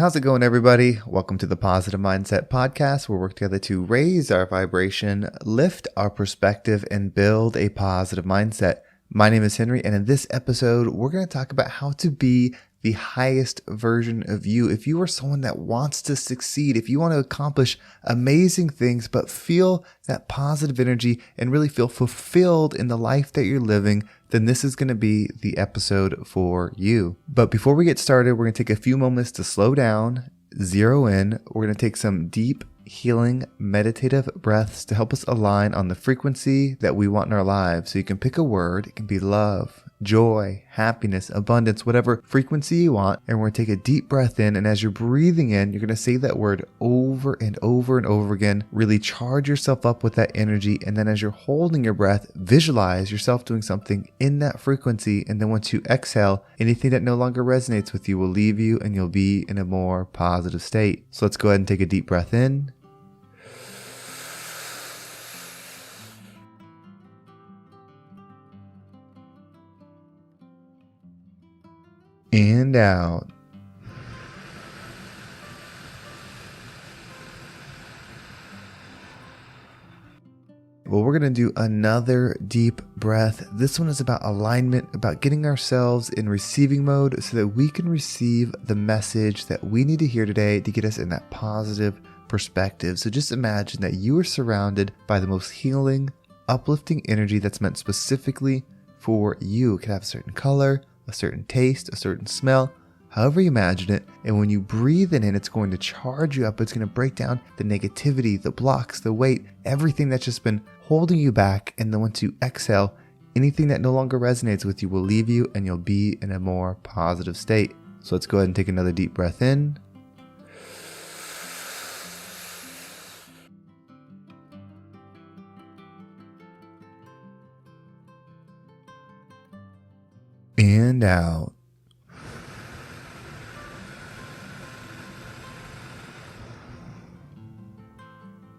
How's it going, everybody? Welcome to the Positive Mindset Podcast, where we work together to raise our vibration, lift our perspective, and build a positive mindset. My name is Henry, and in this episode, we're going to talk about how to be the highest version of you. If you are someone that wants to succeed, if you want to accomplish amazing things, but feel that positive energy and really feel fulfilled in the life that you're living, then this is going to be the episode for you. But before we get started, we're going to take a few moments to slow down, zero in. We're going to take some deep, healing, meditative breaths to help us align on the frequency that we want in our lives. So you can pick a word. It can be love, joy, happiness, abundance, whatever frequency you want. And we're going to take a deep breath in. And as you're breathing in, you're going to say that word over and over and over again. Really charge yourself up with that energy. And then as you're holding your breath, visualize yourself doing something in that frequency. And then once you exhale, anything that no longer resonates with you will leave you and you'll be in a more positive state. So let's go ahead and take a deep breath in. And out. Well, we're going to do another deep breath. This one is about alignment, about getting ourselves in receiving mode so that we can receive the message that we need to hear today to get us in that positive perspective. So just imagine that you are surrounded by the most healing, uplifting energy that's meant specifically for you. It can have a certain color, a certain taste, a certain smell, however you imagine it. And when you breathe it in, it's going to charge you up. It's going to break down the negativity, the blocks, the weight, everything that's just been holding you back. And then once you exhale, anything that no longer resonates with you will leave you and you'll be in a more positive state. So let's go ahead and take another deep breath in. And out.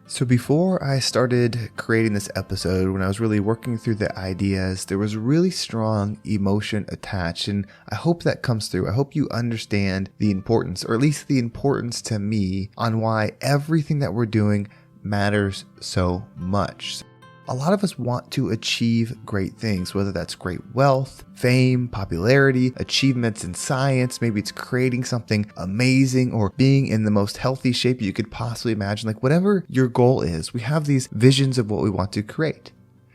So before I started creating this episode, when I was really working through the ideas, there was really strong emotion attached, and I hope that comes through. I hope you understand the importance, or at least the importance to me, on why everything that we're doing matters so much. A lot of us want to achieve great things, whether that's great wealth, fame, popularity, achievements in science. Maybe it's creating something amazing or being in the most healthy shape you could possibly imagine. Like whatever your goal is, we have these visions of what we want to create.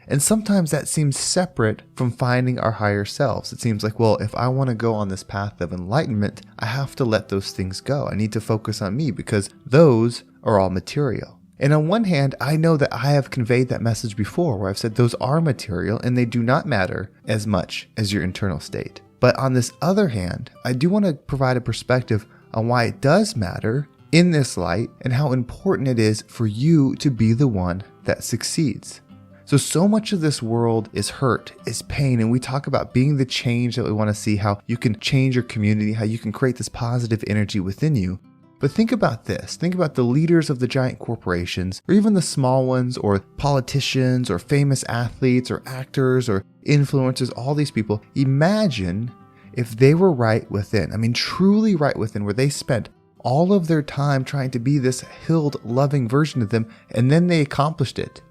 And sometimes that seems separate from finding our higher selves. It seems like, well, if I want to go on this path of enlightenment, I have to let those things go. I need to focus on me because those are all material. And on one hand, I know that I have conveyed that message before where I've said those are material and they do not matter as much as your internal state. But on this other hand, I do want to provide a perspective on why it does matter in this light and how important it is for you to be the one that succeeds. So much of this world is hurt, is pain, and we talk about being the change that we want to see, how you can change your community, how you can create this positive energy within you. But think about this. Think about the leaders of the giant corporations, or even the small ones, or politicians, or famous athletes, or actors, or influencers, all these people. Imagine if they were right within. I mean, truly right within, where they spent all of their time trying to be this healed, loving version of them, and then they accomplished it,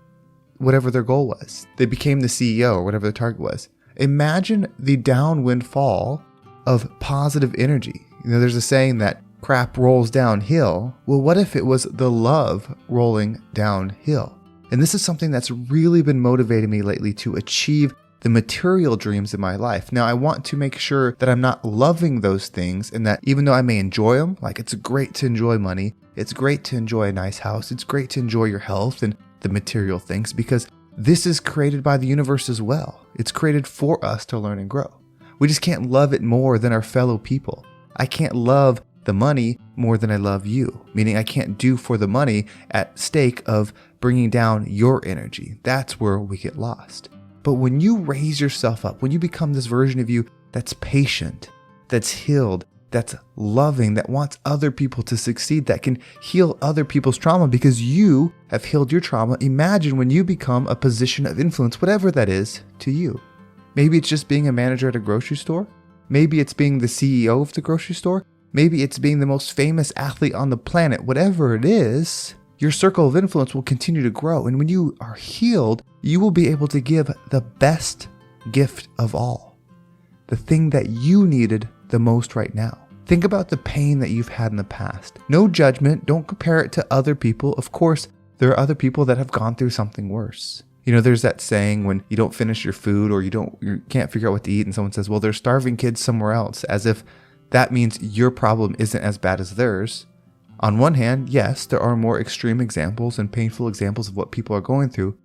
whatever their goal was. They became the CEO, or whatever their target was. Imagine the downwind fall of positive energy. You know, there's a saying that crap rolls downhill. Well, what if it was the love rolling downhill? And this is something that's really been motivating me lately to achieve the material dreams in my life. Now, I want to make sure that I'm not loving those things, and that even though I may enjoy them, like it's great to enjoy money, it's great to enjoy a nice house, it's great to enjoy your health and the material things, because this is created by the universe as well. It's created for us to learn and grow. We just can't love it more than our fellow people. I can't love the money more than I love you, meaning I can't do for the money at stake of bringing down your energy. That's where we get lost. But when you raise yourself up, when you become this version of you that's patient, that's healed, that's loving, that wants other people to succeed, that can heal other people's trauma because you have healed your trauma. Imagine when you become a position of influence, whatever that is to you. Maybe it's just being a manager at a grocery store. Maybe it's being the CEO of the grocery store. Maybe it's being the most famous athlete on the planet. Whatever it is, your circle of influence will continue to grow. And when you are healed, you will be able to give the best gift of all, the thing that you needed the most right now. Think about the pain that you've had in the past. No judgment. Don't compare it to other people. Of course, there are other people that have gone through something worse. There's that saying when you don't finish your food or you can't figure out what to eat and someone says, well, there's starving kids somewhere else, as if that means your problem isn't as bad as theirs. On one hand, yes, there are more extreme examples and painful examples of what people are going through,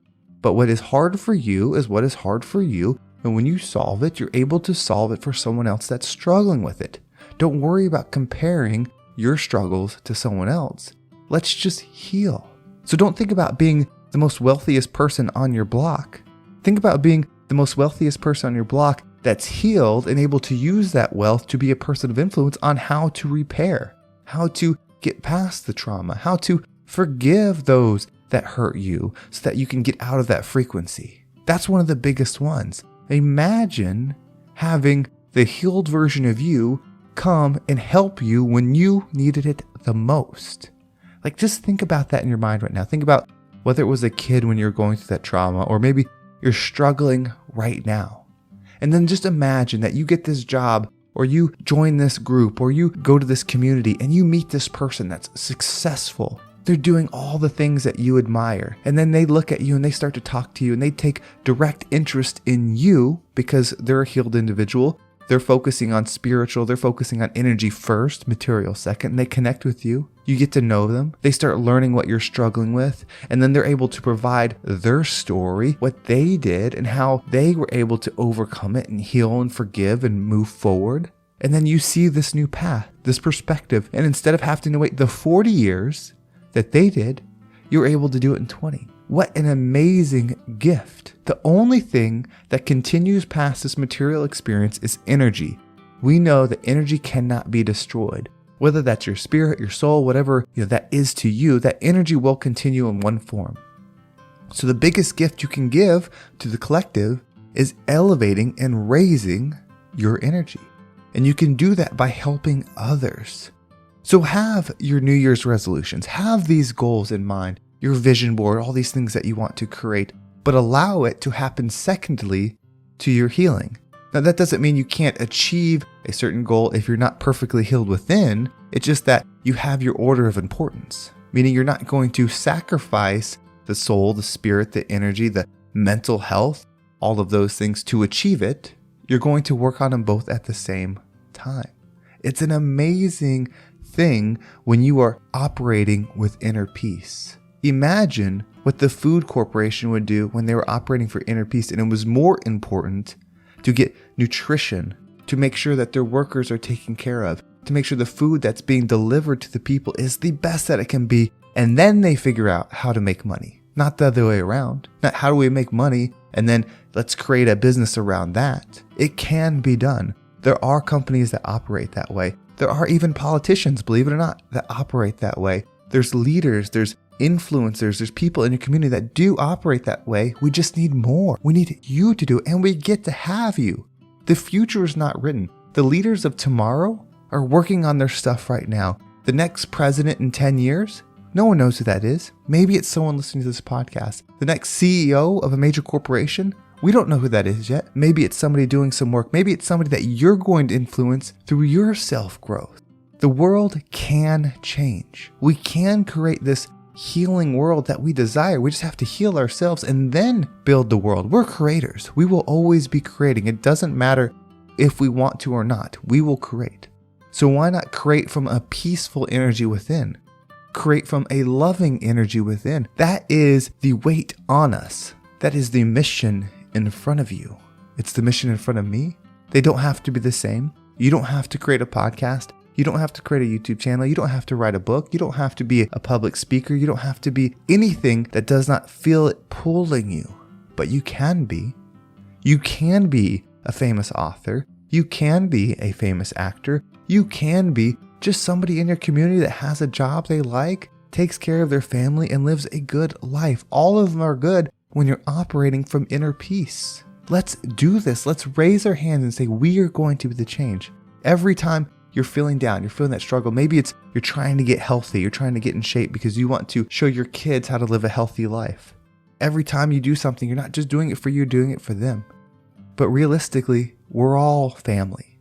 but what is hard for you is what is hard for you. And when you solve it, you're able to solve it for someone else that's struggling with it. Don't worry about comparing your struggles to someone else. Let's just heal. So don't think about being the most wealthiest person on your block. Think about being the most wealthiest person on your block that's healed and able to use that wealth to be a person of influence on how to repair, how to get past the trauma, how to forgive those that hurt you so that you can get out of that frequency. That's one of the biggest ones. Imagine having the healed version of you come and help you when you needed it the most. Like, just think about that in your mind right now. Think about whether it was a kid when you're going through that trauma, or maybe you're struggling right now. And then just imagine that you get this job, or you join this group, or you go to this community and you meet this person that's successful. They're doing all the things that you admire. And then they look at you and they start to talk to you and they take direct interest in you because they're a healed individual. They're focusing on spiritual, they're focusing on energy first, material second, and they connect with you. You get to know them. They start learning what you're struggling with, and then they're able to provide their story, what they did, and how they were able to overcome it and heal and forgive and move forward. And then you see this new path, this perspective, and instead of having to wait the 40 years that they did, you're able to do it in 20. What an amazing gift. The only thing that continues past this material experience is energy. We know that energy cannot be destroyed. Whether that's your spirit, your soul, whatever that is to you, that energy will continue in one form. So the biggest gift you can give to the collective is elevating and raising your energy. And you can do that by helping others. So have your New Year's resolutions, have these goals in mind, your vision board, all these things that you want to create, but allow it to happen secondly to your healing. Now, that doesn't mean you can't achieve a certain goal if you're not perfectly healed within. It's just that you have your order of importance, meaning you're not going to sacrifice the soul, the spirit, the energy, the mental health, all of those things to achieve it. You're going to work on them both at the same time. It's an amazing thing when you are operating with inner peace. Imagine what the food corporation would do when they were operating for inner peace, and it was more important to get nutrition, to make sure that their workers are taken care of, to make sure the food that's being delivered to the people is the best that it can be, and then they figure out how to make money. Not the other way around. Not how do we make money and then let's create a business around that. It can be done. There are companies that operate that way. There are even politicians, believe it or not, that operate that way. There's leaders, there's influencers, there's people in your community that do operate that way. We just need more. We need you to do it, and we get to have you. The future is not written. The leaders of tomorrow are working on their stuff right now. The next president in 10 years, no one knows who that is. Maybe it's someone listening to this podcast. The next CEO of a major corporation, we don't know who that is yet. Maybe it's somebody doing some work. Maybe it's somebody that you're going to influence through your self-growth. The world can change. We can create this healing world that we desire. We just have to heal ourselves and then build the world. We're creators. We will always be creating. It doesn't matter if we want to or not. We will create. So why not create from a peaceful energy within? Create from a loving energy within. That is the weight on us. That is the mission in front of you. It's the mission in front of me. They don't have to be the same. You don't have to create a podcast. You don't have to create a YouTube channel. You don't have to write a book. You don't have to be a public speaker. You don't have to be anything that does not feel it pulling you. But you can be. You can be a famous author. You can be a famous actor. You can be just somebody in your community that has a job they like, takes care of their family, and lives a good life. All of them are good when you're operating from inner peace. Let's do this. Let's raise our hands and say, we are going to be the change. Every time you're feeling down, you're feeling that struggle. Maybe it's you're trying to get healthy, you're trying to get in shape because you want to show your kids how to live a healthy life. Every time you do something, you're not just doing it for you, you're doing it for them. But realistically, we're all family.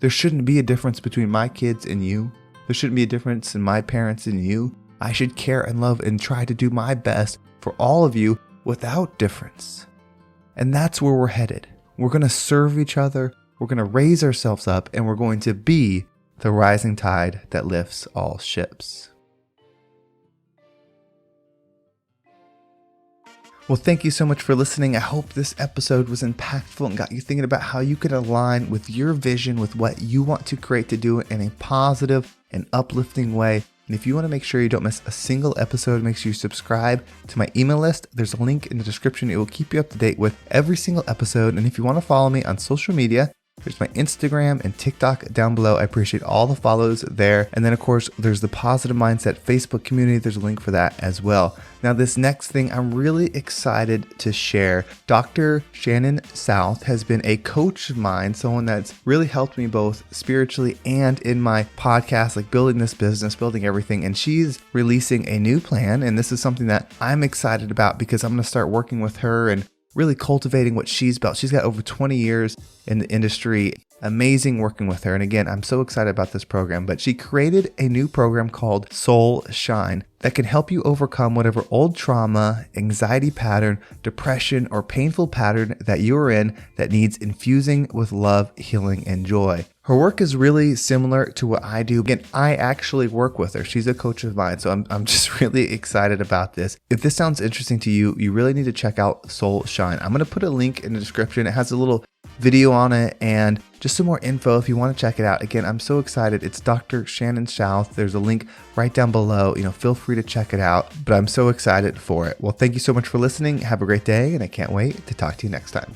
There shouldn't be a difference between my kids and you. There shouldn't be a difference in my parents and you. I should care and love and try to do my best for all of you without difference. And that's where we're headed. We're going to serve each other, we're going to raise ourselves up, and we're going to be the rising tide that lifts all ships. Well, thank you so much for listening. I hope this episode was impactful and got you thinking about how you could align with your vision, with what you want to create, to do it in a positive and uplifting way. And if you want to make sure you don't miss a single episode, make sure you subscribe to my email list. There's a link in the description. It will keep you up to date with every single episode. And if you want to follow me on social media, there's my Instagram and TikTok down below. I appreciate all the follows there. And then, of course, there's the Positive Mindset Facebook community. There's a link for that as well. Now, this next thing I'm really excited to share. Dr. Shannon South has been a coach of mine, someone that's really helped me both spiritually and in my podcast, like building this business, building everything. And she's releasing a new plan. And this is something that I'm excited about because I'm going to start working with her and really cultivating what she's built. She's got over 20 years in the industry. Amazing working with her. And again, I'm so excited about this program, but she created a new program called Soul Shine that can help you overcome whatever old trauma, anxiety pattern, depression, or painful pattern that you're in that needs infusing with love, healing, and joy. Her work is really similar to what I do. Again, I actually work with her. She's a coach of mine, so I'm just really excited about this. If this sounds interesting to you, you really need to check out Soul Shine. I'm going to put a link in the description. It has a little video on it and just some more info if you want to check it out. Again, I'm so excited. It's Dr. Shannon South. There's a link right down below. Feel free to check it out, but I'm so excited for it. Well, thank you so much for listening. Have a great day, and I can't wait to talk to you next time.